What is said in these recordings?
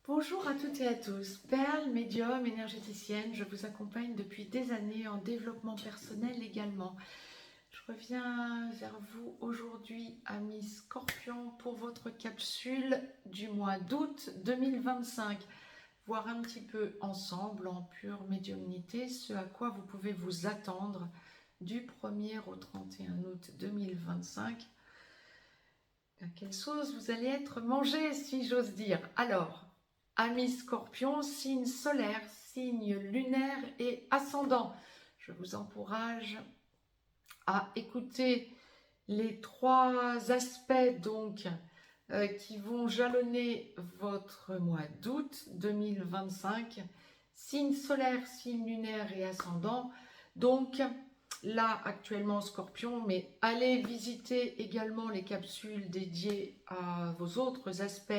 Bonjour à toutes et à tous, Perle, médium, énergéticienne, je vous accompagne depuis des années en développement personnel également. Je reviens vers vous aujourd'hui, amis Scorpions, pour votre capsule du mois d'août 2025. Voir un petit peu ensemble, en pure médiumnité, ce à quoi vous pouvez vous attendre du 1er au 31 août 2025. À quelle sauce vous allez être mangé, si j'ose dire. Alors, amis Scorpions, signe solaire, signe lunaire et ascendant. Je vous encourage à écouter les trois aspects donc qui vont jalonner votre mois d'août 2025. Signe solaire, signe lunaire et ascendant. Donc là actuellement Scorpion, mais allez visiter également les capsules dédiées à vos autres aspects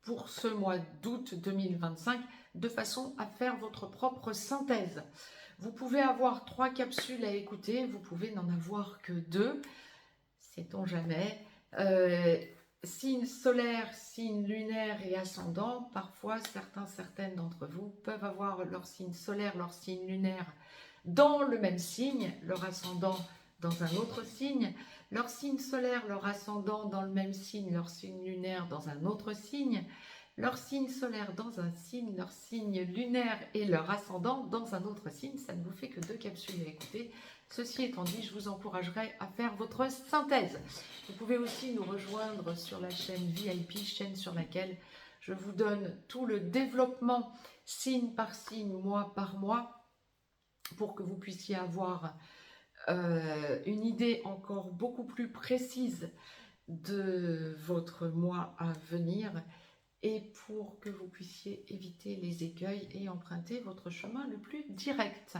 pour ce mois d'août 2025, de façon à faire votre propre synthèse. Vous pouvez avoir 3 capsules à écouter, vous pouvez n'en avoir que 2, sait-on jamais. Signe solaire, signe lunaire et ascendant, parfois certaines d'entre vous peuvent avoir leur signe solaire, leur signe lunaire dans le même signe, leur ascendant dans un autre signe, leur signe solaire, leur ascendant dans le même signe, leur signe lunaire dans un autre signe, leur signe solaire dans un signe, leur signe lunaire et leur ascendant dans un autre signe. Ça ne vous fait que 2 capsules à écouter. Ceci étant dit, je vous encouragerai à faire votre synthèse. Vous pouvez aussi nous rejoindre sur la chaîne VIP, chaîne sur laquelle je vous donne tout le développement signe par signe, mois par mois, pour que vous puissiez avoir une idée encore beaucoup plus précise de votre mois à venir et pour que vous puissiez éviter les écueils et emprunter votre chemin le plus direct.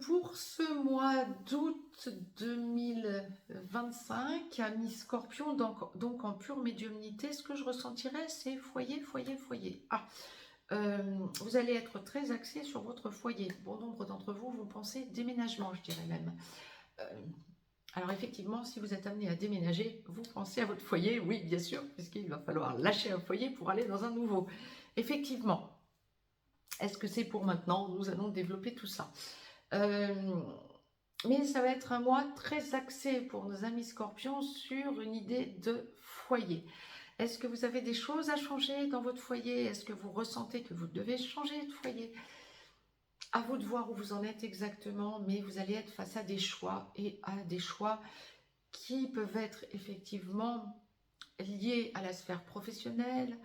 Pour ce mois d'août 2025, amis Scorpion, donc en pure médiumnité, ce que je ressentirais, c'est foyer, foyer, foyer. Vous allez être très axé sur votre foyer. Bon nombre d'entre vous vont penser déménagement, je dirais même. Alors effectivement, si vous êtes amené à déménager, vous pensez à votre foyer, oui bien sûr, puisqu'il va falloir lâcher un foyer pour aller dans un nouveau. Effectivement. Est-ce que c'est pour maintenant? Nous allons développer tout ça. Mais ça va être un mois très axé pour nos amis Scorpions sur une idée de foyer. Est-ce que vous avez des choses à changer dans votre foyer? Est-ce que vous ressentez que vous devez changer de foyer? À vous de voir où vous en êtes exactement, mais vous allez être face à des choix et à des choix qui peuvent être effectivement liés à la sphère professionnelle,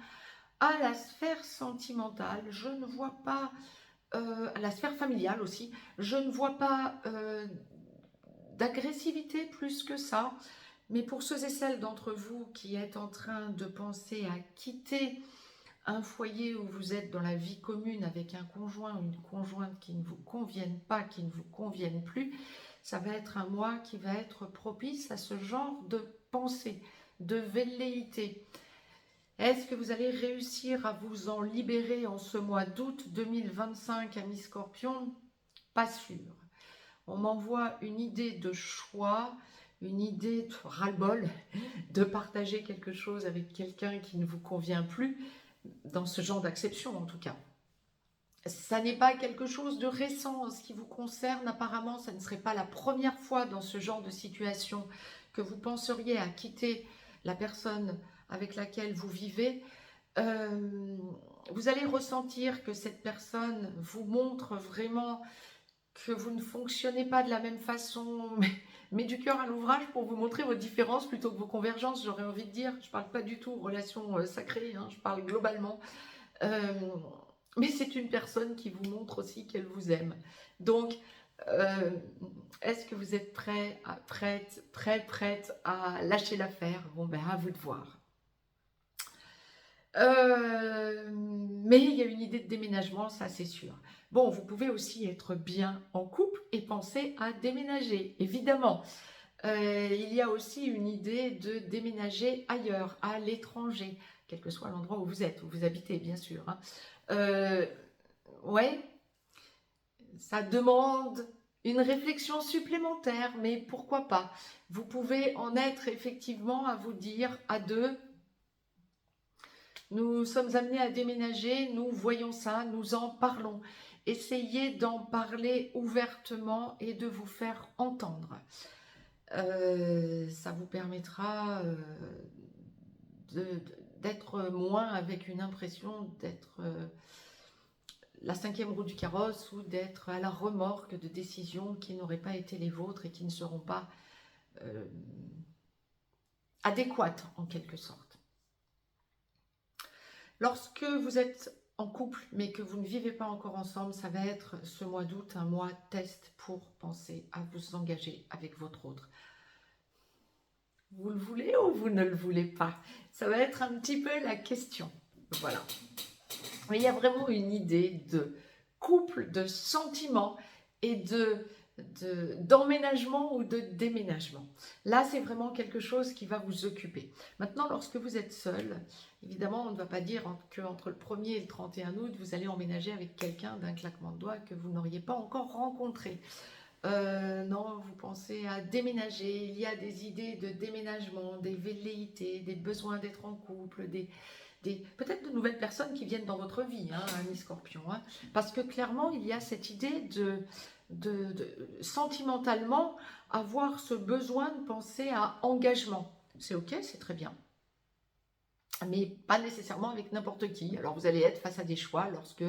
à la sphère sentimentale. Je ne vois pas, à la sphère familiale aussi, je ne vois pas d'agressivité plus que ça. Mais pour ceux et celles d'entre vous qui êtes en train de penser à quitter un foyer où vous êtes dans la vie commune avec un conjoint ou une conjointe qui ne vous conviennent pas, qui ne vous conviennent plus, ça va être un mois qui va être propice à ce genre de pensée, de velléité. Est-ce que vous allez réussir à vous en libérer en ce mois d'août 2025, amis Scorpion? Pas sûr. On m'envoie une idée de choix, une idée de ras-le-bol, de partager quelque chose avec quelqu'un qui ne vous convient plus, dans ce genre d'acception en tout cas. Ça n'est pas quelque chose de récent en ce qui vous concerne, apparemment ça ne serait pas la première fois dans ce genre de situation que vous penseriez à quitter la personne avec laquelle vous vivez. Vous allez ressentir que cette personne vous montre vraiment que vous ne fonctionnez pas de la même façon, mais du cœur à l'ouvrage pour vous montrer vos différences plutôt que vos convergences, j'aurais envie de dire. Je ne parle pas du tout relation sacrée, hein, je parle globalement. Mais c'est une personne qui vous montre aussi qu'elle vous aime. Donc, est-ce que vous êtes prête à lâcher l'affaire? Bon, ben à vous de voir. Mais il y a une idée de déménagement, ça c'est sûr. Bon, vous pouvez aussi être bien en couple et penser à déménager, évidemment. Il y a aussi une idée de déménager ailleurs, à l'étranger, quel que soit l'endroit où vous êtes, où vous habitez, bien sûr. Ouais, ça demande une réflexion supplémentaire, mais pourquoi pas? Vous pouvez en être effectivement à vous dire à deux, nous sommes amenés à déménager, nous voyons ça, nous en parlons. Essayez d'en parler ouvertement et de vous faire entendre. Ça vous permettra d'être moins avec une impression d'être la cinquième roue du carrosse ou d'être à la remorque de décisions qui n'auraient pas été les vôtres et qui ne seront pas adéquates en quelque sorte. Lorsque vous êtes en couple mais que vous ne vivez pas encore ensemble, ça va être ce mois d'août un mois test pour penser à vous engager avec votre autre. Vous le voulez ou vous ne le voulez pas? Ça va être un petit peu la question. Voilà. Mais il y a vraiment une idée de couple, de sentiment et d'emménagement ou de déménagement. Là, c'est vraiment quelque chose qui va vous occuper. Maintenant, lorsque vous êtes seul, évidemment, on ne va pas dire qu'entre le 1er et le 31 août, vous allez emménager avec quelqu'un d'un claquement de doigts que vous n'auriez pas encore rencontré. Non, vous pensez à déménager, il y a des idées de déménagement, des velléités, des besoins d'être en couple, peut-être de nouvelles personnes qui viennent dans votre vie, hein, ami Scorpion, hein, parce que clairement, il y a cette idée de sentimentalement avoir ce besoin de penser à engagement. C'est ok, c'est très bien, mais pas nécessairement avec n'importe qui. Alors vous allez être face à des choix lorsque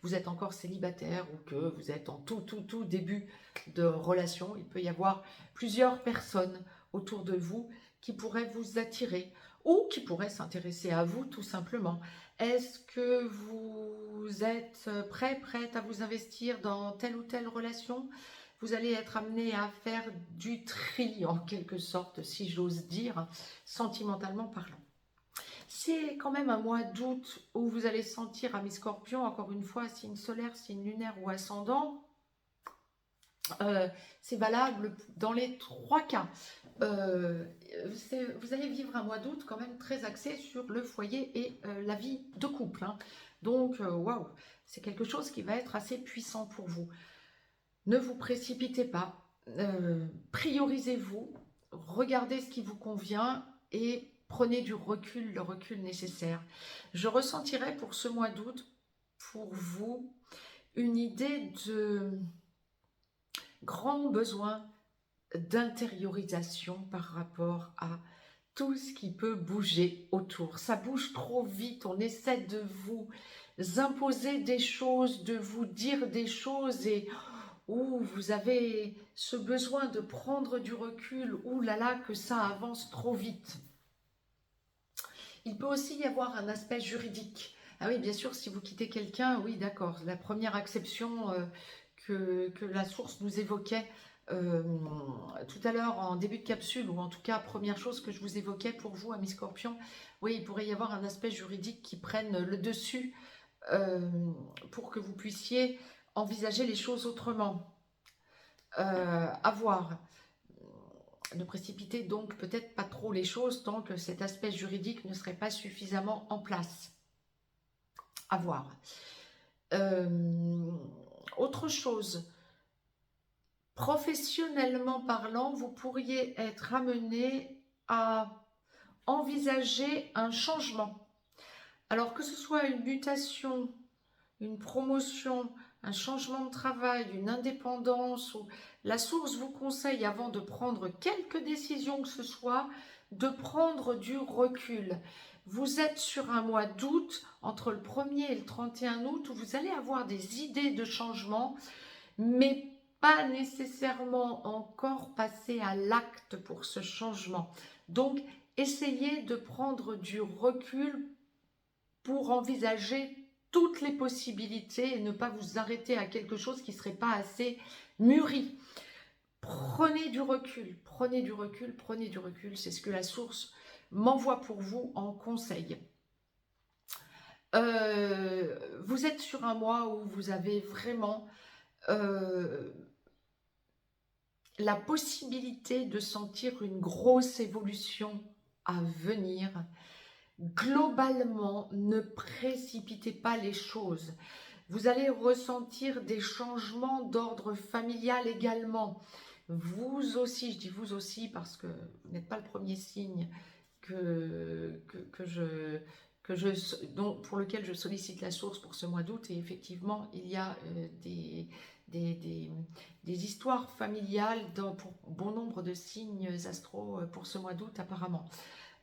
vous êtes encore célibataire ou que vous êtes en tout début de relation. Il peut y avoir plusieurs personnes autour de vous qui pourraient vous attirer ou qui pourraient s'intéresser à vous tout simplement. Est-ce que vous êtes prête à vous investir dans telle ou telle relation? Vous allez être amené à faire du tri en quelque sorte, si j'ose dire, sentimentalement parlant. C'est quand même un mois d'août où vous allez sentir, amis Scorpion, encore une fois, signe solaire, signe lunaire ou ascendant, c'est valable dans les trois cas. Vous allez vivre un mois d'août quand même très axé sur le foyer et la vie de couple. Hein. Donc, waouh, c'est quelque chose qui va être assez puissant pour vous. Ne vous précipitez pas, priorisez-vous, regardez ce qui vous convient et prenez du recul, le recul nécessaire. Je ressentirai pour ce mois d'août, pour vous, une idée de grand besoin d'intériorisation par rapport à tout ce qui peut bouger autour. Ça bouge trop vite, on essaie de vous imposer des choses, de vous dire des choses et où vous avez ce besoin de prendre du recul, ouh là là, que ça avance trop vite. Il peut aussi y avoir un aspect juridique. Ah oui, bien sûr, si vous quittez quelqu'un, oui, d'accord. La première acception que la source nous évoquait tout à l'heure en début de capsule, ou en tout cas, première chose que je vous évoquais pour vous, amis Scorpion, oui, il pourrait y avoir un aspect juridique qui prenne le dessus pour que vous puissiez envisager les choses autrement. À voir. Ne précipitez donc peut-être pas trop les choses tant que cet aspect juridique ne serait pas suffisamment en place. À voir. Autre chose, professionnellement parlant, vous pourriez être amené à envisager un changement. Alors que ce soit une mutation, une promotion, un changement de travail, une indépendance, ou la source vous conseille avant de prendre quelque décision que ce soit, de prendre du recul. Vous êtes sur un mois d'août, entre le 1er et le 31 août, où vous allez avoir des idées de changement, mais pas nécessairement encore passer à l'acte pour ce changement. Donc, essayez de prendre du recul pour envisager toutes les possibilités et ne pas vous arrêter à quelque chose qui ne serait pas assez mûri. Prenez du recul, prenez du recul, prenez du recul. C'est ce que la source m'envoie pour vous en conseil. Vous êtes sur un mois où vous avez vraiment la possibilité de sentir une grosse évolution à venir. Globalement, ne précipitez pas les choses. Vous allez ressentir des changements d'ordre familial également. Vous aussi, je dis vous aussi parce que vous n'êtes pas le premier signe pour lequel je sollicite la source pour ce mois d'août. Et effectivement, il y a des, des- des histoires familiales pour bon nombre de signes astro pour ce mois d'août apparemment.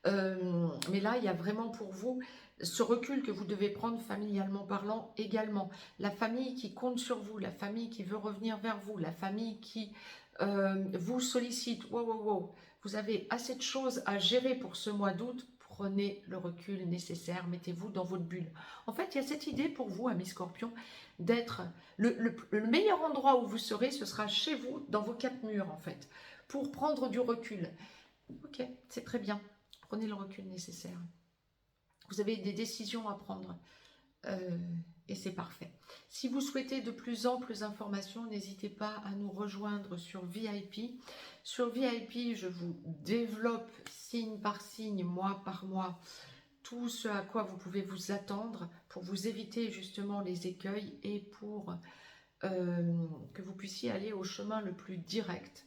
Mais là, il y a vraiment pour vous ce recul que vous devez prendre familialement parlant également. La famille qui compte sur vous, la famille qui veut revenir vers vous, la famille qui vous sollicite. Wow, wow, wow. Vous avez assez de choses à gérer pour ce mois d'août. Prenez le recul nécessaire, mettez-vous dans votre bulle. En fait, il y a cette idée pour vous, amis Scorpion, d'être le meilleur endroit où vous serez, ce sera chez vous, dans vos quatre murs en fait, pour prendre du recul. Ok, c'est très bien. Prenez le recul nécessaire. Vous avez des décisions à prendre et c'est parfait. Si vous souhaitez de plus amples informations, n'hésitez pas à nous rejoindre sur VIP. Sur VIP, je vous développe signe par signe, mois par mois, tout ce à quoi vous pouvez vous attendre pour vous éviter justement les écueils et pour que vous puissiez aller au chemin le plus direct.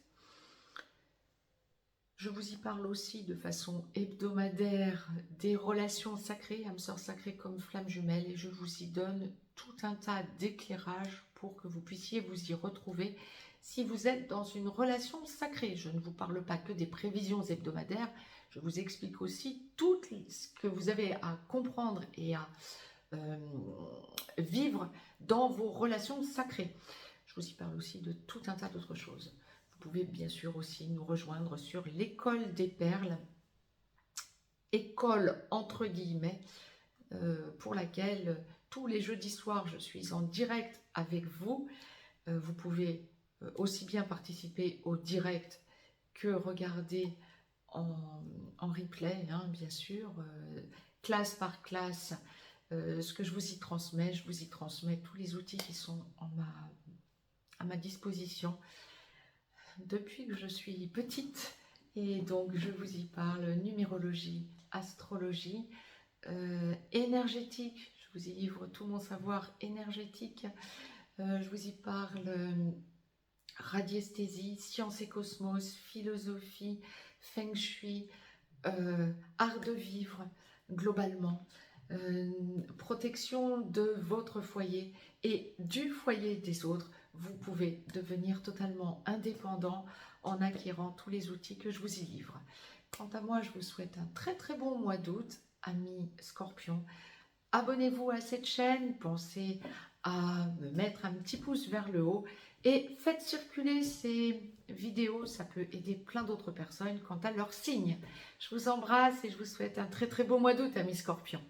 Je vous y parle aussi de façon hebdomadaire des relations sacrées, âmes sœurs sacrées comme flammes jumelles, et je vous y donne tout un tas d'éclairages pour que vous puissiez vous y retrouver si vous êtes dans une relation sacrée. Je ne vous parle pas que des prévisions hebdomadaires, je vous explique aussi tout ce que vous avez à comprendre et à vivre dans vos relations sacrées. Je vous y parle aussi de tout un tas d'autres choses. Vous pouvez bien sûr aussi nous rejoindre sur l'école des perles, école entre guillemets, pour laquelle tous les jeudis soirs je suis en direct avec vous. Vous pouvez aussi bien participer au direct que regarder en replay, hein, bien sûr, classe par classe. Ce que je vous y transmets tous les outils qui sont à ma disposition depuis que je suis petite, et donc je vous y parle numérologie, astrologie, énergétique, je vous y livre tout mon savoir énergétique, je vous y parle radiesthésie, science et cosmos, philosophie, feng shui, art de vivre globalement, protection de votre foyer et du foyer des autres. Vous pouvez devenir totalement indépendant en acquérant tous les outils que je vous y livre. Quant à moi, je vous souhaite un très très bon mois d'août, amis Scorpions. Abonnez-vous à cette chaîne, pensez à me mettre un petit pouce vers le haut et faites circuler ces vidéos, ça peut aider plein d'autres personnes quant à leur signe. Je vous embrasse et je vous souhaite un très très beau mois d'août, amis Scorpions.